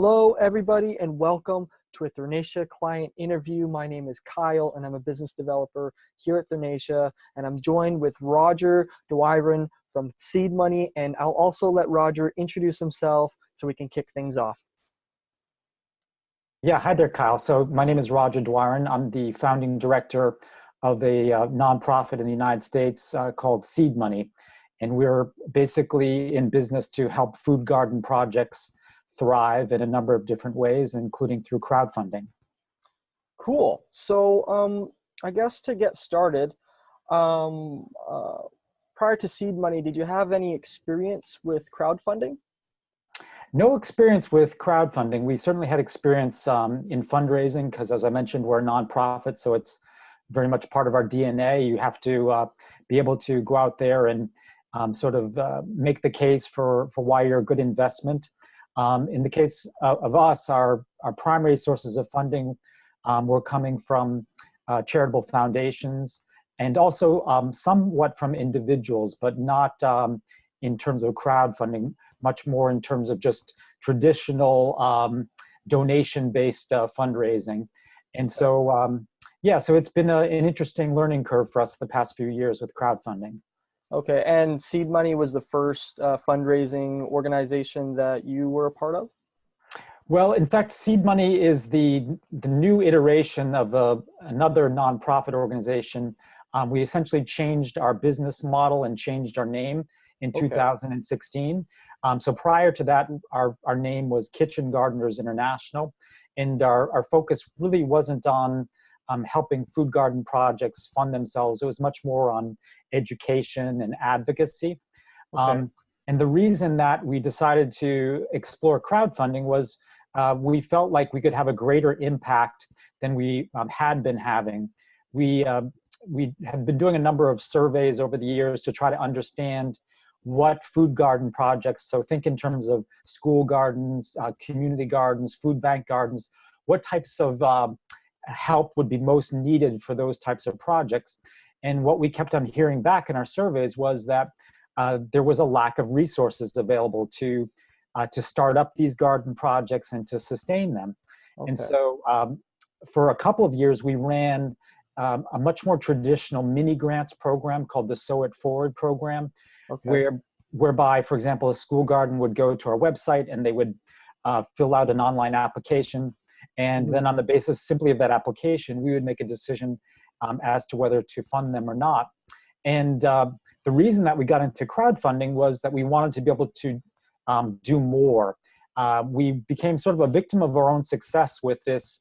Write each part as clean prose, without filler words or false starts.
Hello, everybody, and welcome to a Thrinacia Client Interview. My name is Kyle, and I'm a business developer here at Thrinacia, and I'm joined with Roger Doiron from SeedMoney, and I'll also let Roger introduce himself so we can kick things off. Yeah, hi there, Kyle. So my name is Roger Doiron. I'm the founding director of a nonprofit in the United States called SeedMoney, and we're basically in business to help food garden projects thrive in a number of different ways, including through crowdfunding. Cool. So I guess to get started, prior to SeedMoney, did you have any experience with crowdfunding? No experience with crowdfunding. We certainly had experience in fundraising because, as I mentioned, we're a nonprofit, so it's very much part of our DNA. You have to be able to go out there and make the case for why you're a good investment. In the case of us, our primary sources of funding were coming from charitable foundations and also somewhat from individuals, but not in terms of crowdfunding, much more in terms of just traditional donation-based fundraising. And so, so it's been an interesting learning curve for us the past few years with crowdfunding. Okay, and SeedMoney was the first fundraising organization that you were a part of? Well, in fact, SeedMoney is the new iteration of another nonprofit organization. We essentially changed our business model and changed our name in 2016. So prior to that, our name was Kitchen Gardeners International, and our focus really wasn't on helping food garden projects fund themselves. It was much more on education and advocacy. And the reason that we decided to explore crowdfunding was we felt like we could have a greater impact than we had been having. We had been doing a number of surveys over the years to try to understand what food garden projects, so think in terms of school gardens, community gardens, food bank gardens, what types of help would be most needed for those types of projects. And what we kept on hearing back in our surveys was that there was a lack of resources available to start up these garden projects and to sustain them. And so for a couple of years, we ran a much more traditional mini grants program called the Sow It Forward program, whereby, for example, a school garden would go to our website and they would fill out an online application. And then on the basis simply of that application, we would make a decision as to whether to fund them or not. And the reason that we got into crowdfunding was that we wanted to be able to do more. We became sort of a victim of our own success with this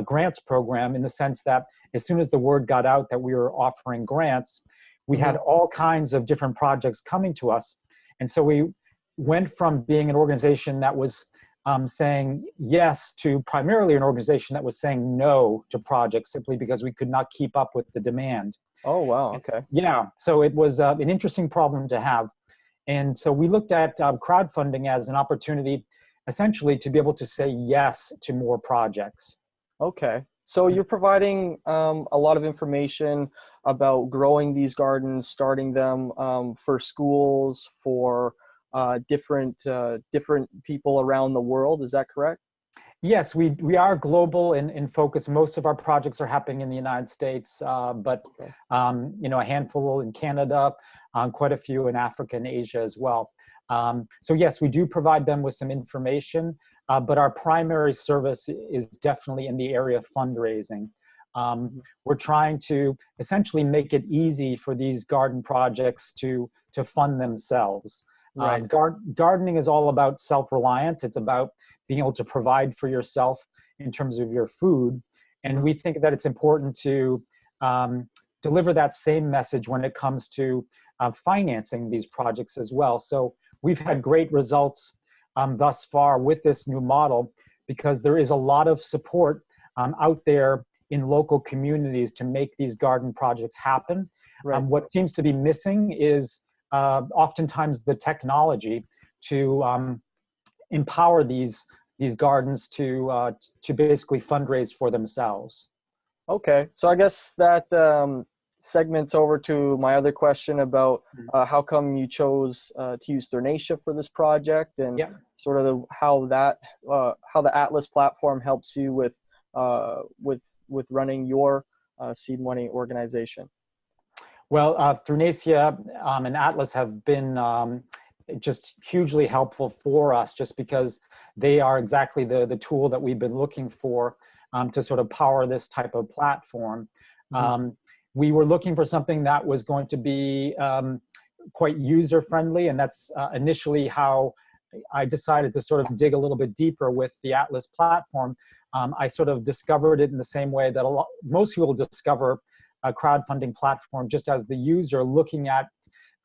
grants program, in the sense that as soon as the word got out that we were offering grants, we had all kinds of different projects coming to us. And so we went from being an organization that was saying yes to primarily an organization that was saying no to projects simply because we could not keep up with the demand. Oh, wow. Okay. Yeah. So it was an interesting problem to have. And so we looked at crowdfunding as an opportunity essentially to be able to say yes to more projects. Okay. So you're providing a lot of information about growing these gardens, starting them for schools, for different people around the world. Is that correct? Yes, we are global in focus. Most of our projects are happening in the United States, but a handful in Canada, quite a few in Africa and Asia as well. So yes, we do provide them with some information, but our primary service is definitely in the area of fundraising. We're trying to essentially make it easy for these garden projects to fund themselves. Right. Gardening is all about self-reliance. It's about being able to provide for yourself in terms of your food. And we think that it's important to deliver that same message when it comes to financing these projects as well. So we've had great results thus far with this new model, because there is a lot of support out there in local communities to make these garden projects happen. Right. What seems to be missing is oftentimes the technology to empower these gardens to basically fundraise for themselves. Okay, so I guess that segments over to my other question about how come you chose to use Thrinacia for this project, and Yeah. sort of how the Atlas platform helps you with running your SeedMoney organization. Well, Thrinacia and Atlas have been just hugely helpful for us, just because they are exactly the tool that we've been looking for to sort of power this type of platform. We were looking for something that was going to be quite user-friendly, and that's initially how I decided to sort of dig a little bit deeper with the Atlas platform. I sort of discovered it in the same way that most people discover a crowdfunding platform, just as the user looking at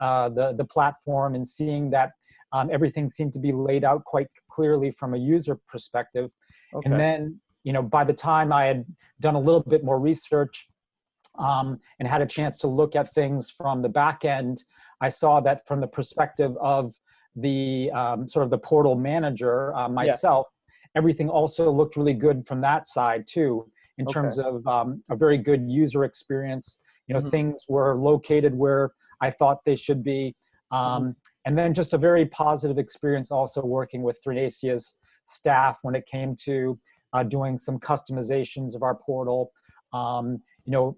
the platform and seeing that everything seemed to be laid out quite clearly from a user perspective. Okay. And then, by the time I had done a little bit more research and had a chance to look at things from the back end, I saw that from the perspective of the sort of the portal manager myself, everything also looked really good from that side too, in terms of a very good user experience. Things were located where I thought they should be. And then just a very positive experience also working with Thrinacia's staff when it came to doing some customizations of our portal,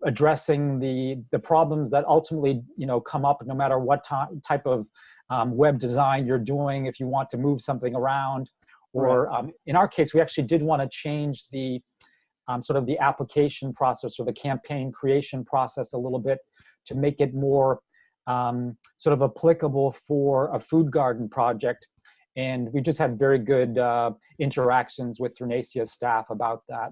addressing the problems that ultimately, come up no matter what type of web design you're doing, if you want to move something around. Or in our case, we actually did want to change the sort of the application process or the campaign creation process a little bit to make it more sort of applicable for a food garden project. And we just had very good interactions with Thrinacia's staff about that.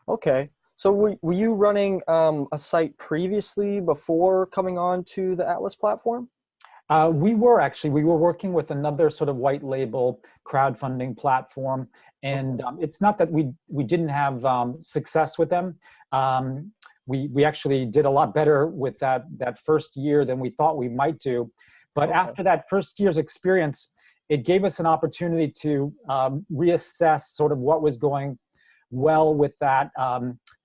Okay. So were you running a site previously before coming on to the Atlas platform? We were working with another sort of white label crowdfunding platform, and it's not that we didn't have success with them. We actually did a lot better with that first year than we thought we might do. But after that first year's experience, it gave us an opportunity to reassess sort of what was going well with that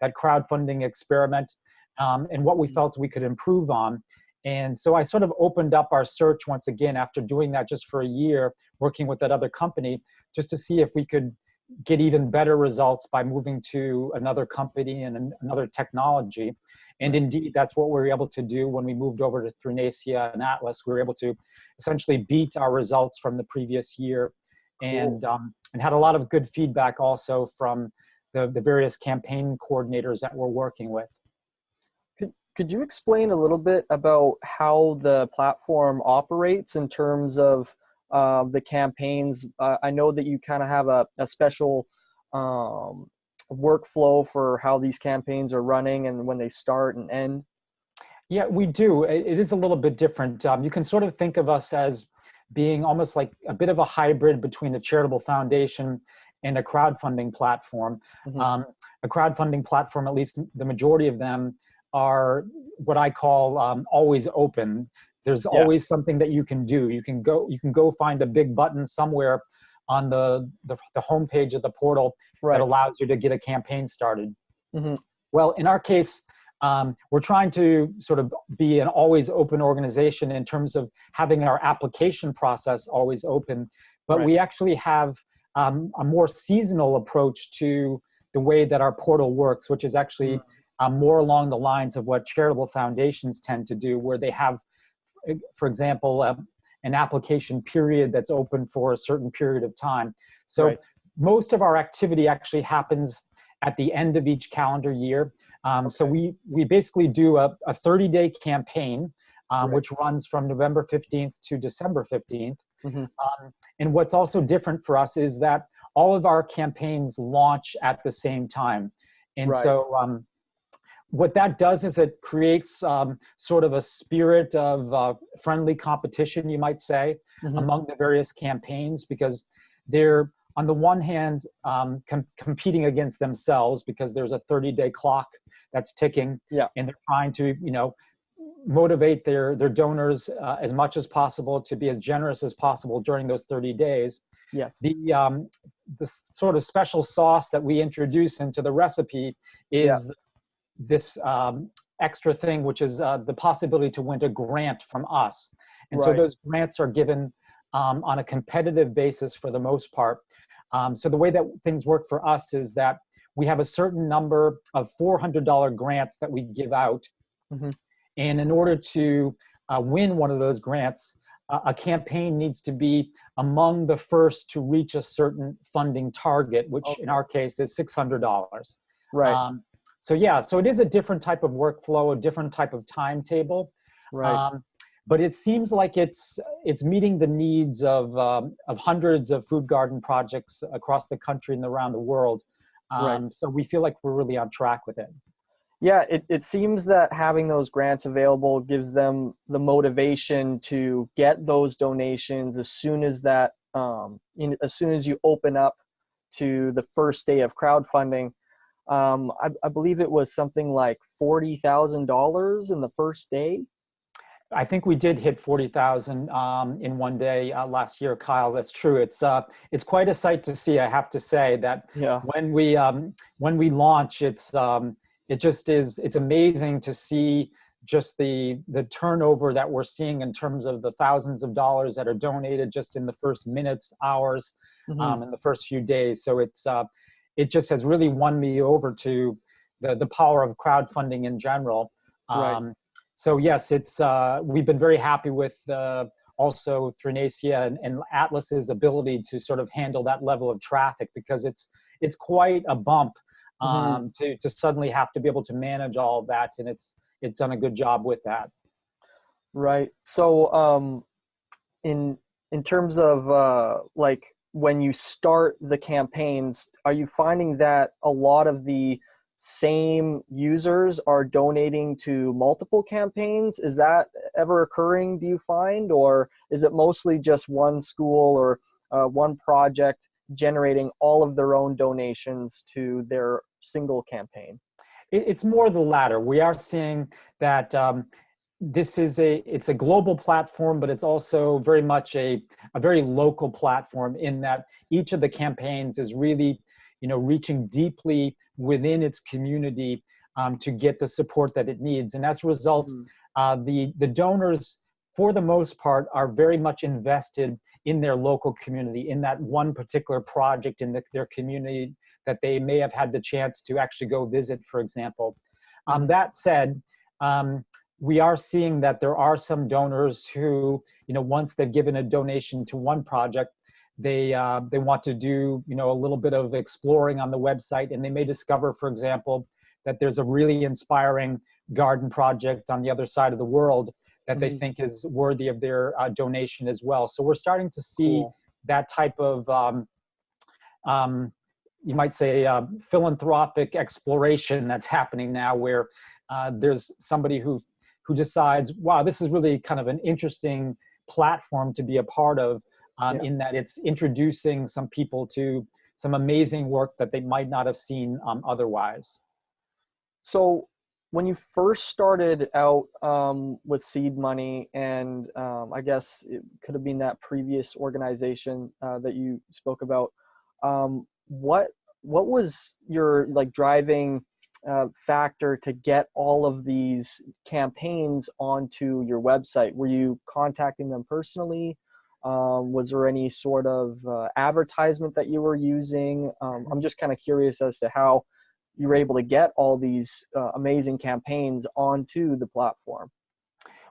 crowdfunding experiment, and what we felt we could improve on. And so I sort of opened up our search once again after doing that just for a year, working with that other company, just to see if we could get even better results by moving to another company and another technology. And indeed, that's what we were able to do when we moved over to Thrinacia and Atlas. We were able to essentially beat our results from the previous year, and had a lot of good feedback also from the various campaign coordinators that we're working with. Could you explain a little bit about how the platform operates in terms of the campaigns? I know that you kind of have a special workflow for how these campaigns are running and when they start and end. Yeah, we do. It is a little bit different. You can sort of think of us as being almost like a bit of a hybrid between a charitable foundation and a crowdfunding platform. A crowdfunding platform, at least the majority of them, are what I call always open. There's always something that you can do. You can go find a big button somewhere on the homepage of the portal that allows you to get a campaign started. Well, in our case, we're trying to sort of be an always open organization in terms of having our application process always open, but we actually have a more seasonal approach to the way that our portal works, which is actually more along the lines of what charitable foundations tend to do, where they have, for example, an application period that's open for a certain period of time. So most of our activity actually happens at the end of each calendar year. So we basically do a 30-day campaign, which runs from November 15th to December 15th. And what's also different for us is that all of our campaigns launch at the same time. And so what that does is it creates sort of a spirit of friendly competition, you might say, among the various campaigns, because they're, on the one hand, competing against themselves, because there's a 30-day clock that's ticking, and they're trying to, motivate their donors as much as possible to be as generous as possible during those 30 days. The sort of special sauce that we introduce into the recipe is this extra thing, which is the possibility to win a grant from us. And so Right. those grants are given on a competitive basis for the most part. So the way that things work for us is that we have a certain number of $400 grants that we give out. Mm-hmm. And in order to win one of those grants, a campaign needs to be among the first to reach a certain funding target, which in our case is $600. Right. So yeah, so it is a different type of workflow, a different type of timetable. Right. But it seems like it's meeting the needs of hundreds of food garden projects across the country and around the world. Right. So we feel like we're really on track with it. Yeah, it seems that having those grants available gives them the motivation to get those donations as soon as that, as soon as you open up to the first day of crowdfunding. I believe it was something like $40,000 in the first day. I think we did hit 40,000 in one day last year, Kyle. That's true. It's quite a sight to see. I have to say that Yeah. when we launch, it's amazing to see just the turnover that we're seeing in terms of the thousands of dollars that are donated just in the first minutes, hours, Mm-hmm. in the first few days. So it just has really won me over to the power of crowdfunding in general. Right. So yes, we've been very happy with also Thrinacia and Atlas's ability to sort of handle that level of traffic, because it's quite a bump to suddenly have to be able to manage all of that, and it's done a good job with that. Right. So in terms of like when you start the campaigns, are you finding that a lot of the same users are donating to multiple campaigns? Is that ever occurring, do you find, or is it mostly just one school or one project generating all of their own donations to their single campaign? It's more the latter. We are seeing that it's a global platform, but it's also very much a very local platform, in that each of the campaigns is really, reaching deeply within its community to get the support that it needs. And as a result, the donors, for the most part, are very much invested in their local community, in that one particular project in their community that they may have had the chance to actually go visit, for example. That said, we are seeing that there are some donors who, once they've given a donation to one project, they want to do, a little bit of exploring on the website, and they may discover, for example, that there's a really inspiring garden project on the other side of the world that they think is worthy of their donation as well. So we're starting to see that type of, you might say, philanthropic exploration that's happening now, where there's somebody who decides, wow, this is really kind of an interesting platform to be a part of, in that it's introducing some people to some amazing work that they might not have seen otherwise. So when you first started out with SeedMoney, and I guess it could have been that previous organization that you spoke about, what was your driving factor to get all of these campaigns onto your website? Were you contacting them personally? Was there any sort of advertisement that you were using? I'm just kind of curious as to how you were able to get all these amazing campaigns onto the platform.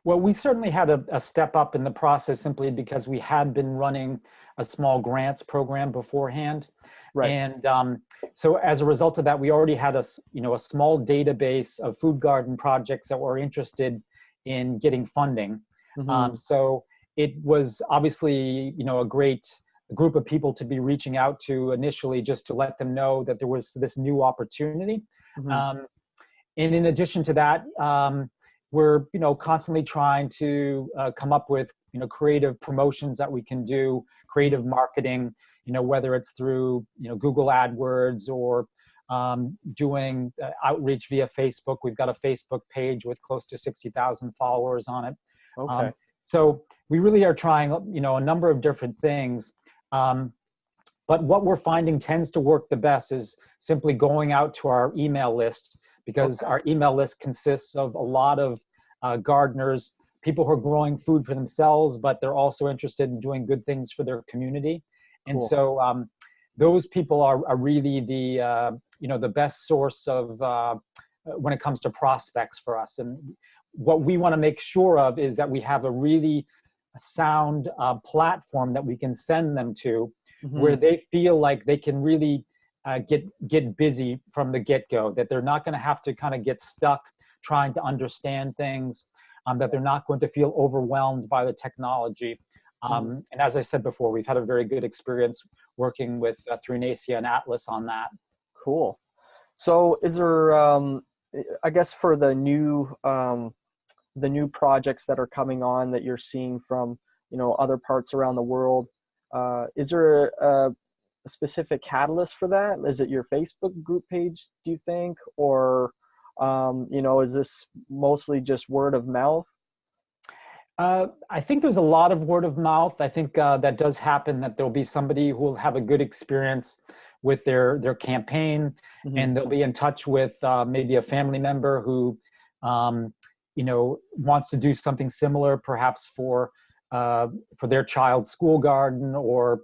Well, we certainly had a step up in the process, simply because we had been running a small grants program beforehand. Right. And so as a result of that, we already had a small database of food garden projects that were interested in getting funding. So it was obviously, a great group of people to be reaching out to initially, just to let them know that there was this new opportunity. And in addition to that, we're constantly trying to come up with creative promotions that we can do, creative marketing, whether it's through Google AdWords or doing outreach via Facebook. We've got a Facebook page with close to 60,000 followers on it. Okay. So we really are trying a number of different things. But what we're finding tends to work the best is simply going out to our email list, because Okay. our email list consists of a lot of gardeners, people who are growing food for themselves, but they're also interested in doing good things for their community. And Cool. so those people are really the best source of when it comes to prospects for us. And what we want to make sure of is that we have a really sound platform that we can send them to, where they feel like they can really get busy from the get-go, that they're not going to have to kind of get stuck trying to understand things, that they're not going to feel overwhelmed by the technology. And as I said before, we've had a very good experience working with Thrinacia and Atlas on that. Cool. So is there, I guess for the new projects that are coming on that you're seeing from, other parts around the world, is there a specific catalyst for that? Is it your Facebook group page, do you think? Or, is this mostly just word of mouth? I think there's a lot of word of mouth. I think that does happen, that there'll be somebody who will have a good experience with their campaign, and they'll be in touch with maybe a family member who, wants to do something similar, perhaps for their child's school garden, or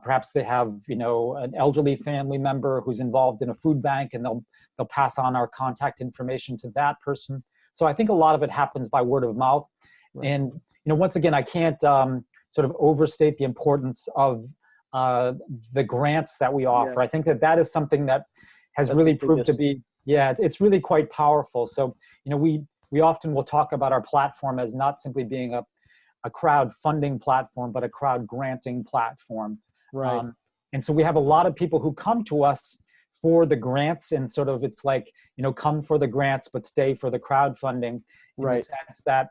perhaps they have, an elderly family member who's involved in a food bank, and they'll pass on our contact information to that person. So I think a lot of it happens by word of mouth. Right. And, once again, I can't sort of overstate the importance of the grants that we offer. Yes. I think that is something that has That's really the proved to biggest. be, it's really quite powerful. So, we often will talk about our platform as not simply being a crowdfunding platform, but a crowd granting platform. Right. And so we have a lot of people who come to us for the grants, and sort of, it's like, come for the grants, but stay for the crowdfunding, in the Right. sense that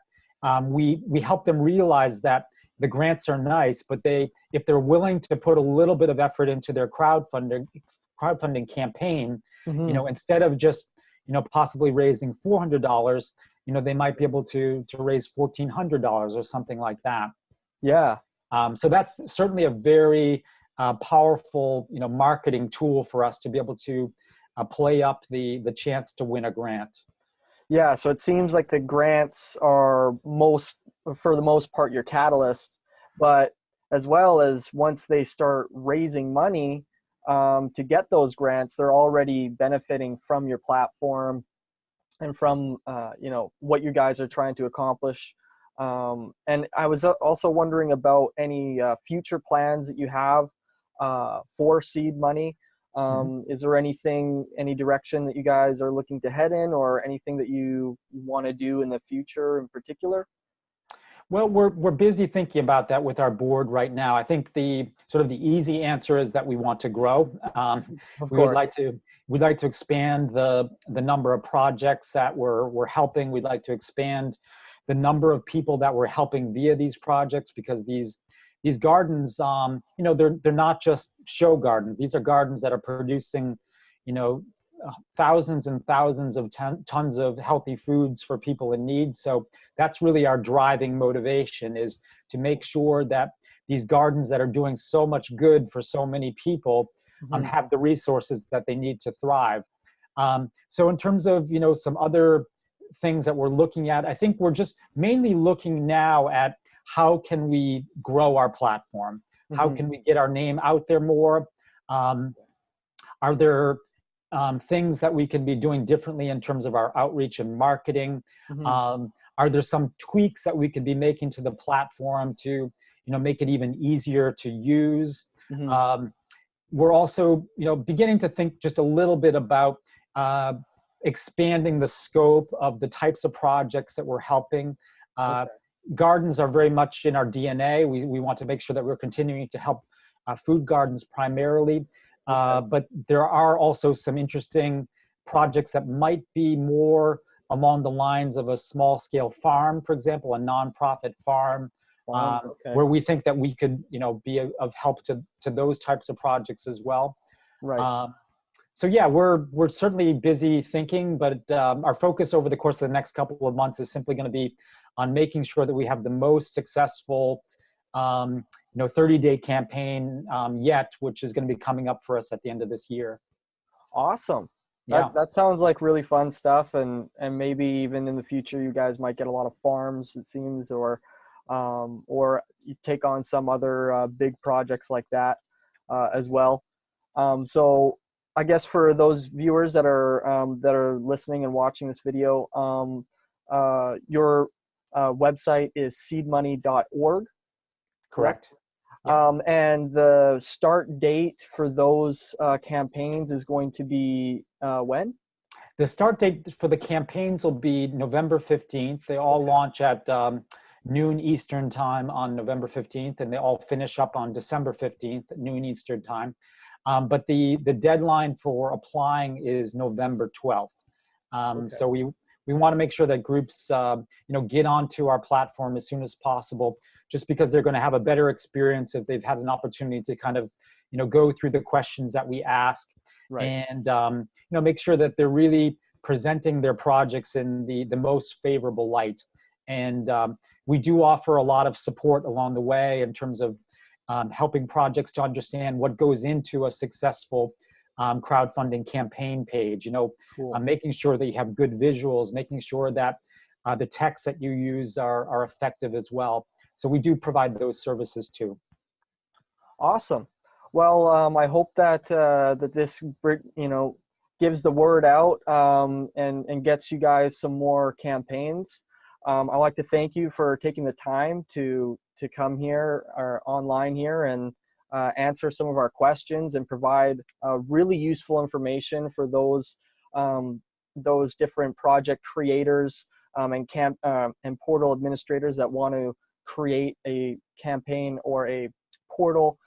we help them realize that the grants are nice, but if they're willing to put a little bit of effort into their crowdfunding campaign, instead of just, possibly raising $400, they might be able to raise $1,400 or something like that. Yeah. So that's certainly a very powerful, marketing tool for us to be able to play up the chance to win a grant. Yeah, so it seems like the grants are for the most part, your catalyst, but as well as once they start raising money to get those grants, they're already benefiting from your platform and from what you guys are trying to accomplish. And I was also wondering about any future plans that you have for SeedMoney. Is there any direction that you guys are looking to head in, or anything that you want to do in the future in particular? Well, we're busy thinking about that with our board right now. I think the easy answer is that we want to grow. Of We would course. we'd like to expand the number of projects that we're helping. We'd like to expand the number of people that we're helping via these projects, because these gardens, they're not just show gardens. These are gardens that are producing, thousands and thousands of tons of healthy foods for people in need. So that's really our driving motivation, is to make sure that these gardens that are doing so much good for so many people have the resources that they need to thrive. So in terms of, some other things that we're looking at, I think we're just mainly looking now at how can we grow our platform? How can we get our name out there more? Are there things that we can be doing differently in terms of our outreach and marketing? Are there some tweaks that we could be making to the platform to, make it even easier to use? We're also, beginning to think just a little bit about expanding the scope of the types of projects that we're helping. Gardens are very much in our DNA. We want to make sure that we're continuing to help food gardens primarily. But there are also some interesting projects that might be more along the lines of a small scale farm, for example, a nonprofit farm, where we think that we could, be of help to those types of projects as well. Right. So yeah, we're certainly busy thinking, but our focus over the course of the next couple of months is simply going to be on making sure that we have the most successful 30-day campaign yet, which is going to be coming up for us at the end of this year. Awesome. Yeah. That sounds like really fun stuff, and maybe even in the future you guys might get a lot of farms, it seems, or you take on some other big projects like that as well. So I guess for those viewers that are listening and watching this video, your website is seedmoney.org, correct? Correct. Yeah. And the start date for those campaigns is going to be when? The start date for the campaigns will be November 15th. They all launch at noon Eastern time on November 15th, and they all finish up on December 15th at noon Eastern time. But the deadline for applying is November 12th. So we want to make sure that groups get onto our platform as soon as possible, just because they're going to have a better experience if they've had an opportunity to kind of go through the questions that we ask. Right. And make sure that they're really presenting their projects in the most favorable light. And we do offer a lot of support along the way in terms of helping projects to understand what goes into a successful crowdfunding campaign page. Cool. Making sure that you have good visuals, making sure that the texts that you use are effective as well. So we do provide those services too. Awesome. Well, I hope that that this gives the word out and gets you guys some more campaigns. I'd like to thank you for taking the time to come here or online here and answer some of our questions and provide really useful information for those different project creators and portal administrators that want to create a campaign or a portal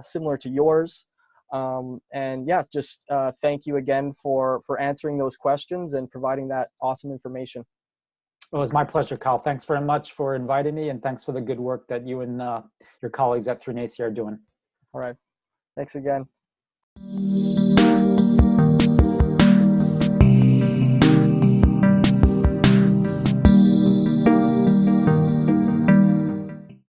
similar to yours. And yeah, just thank you again for answering those questions and providing that awesome information. Well, it was my pleasure, Kyle. Thanks very much for inviting me, and thanks for the good work that you and your colleagues at Thrinacia are doing. All right. Thanks again.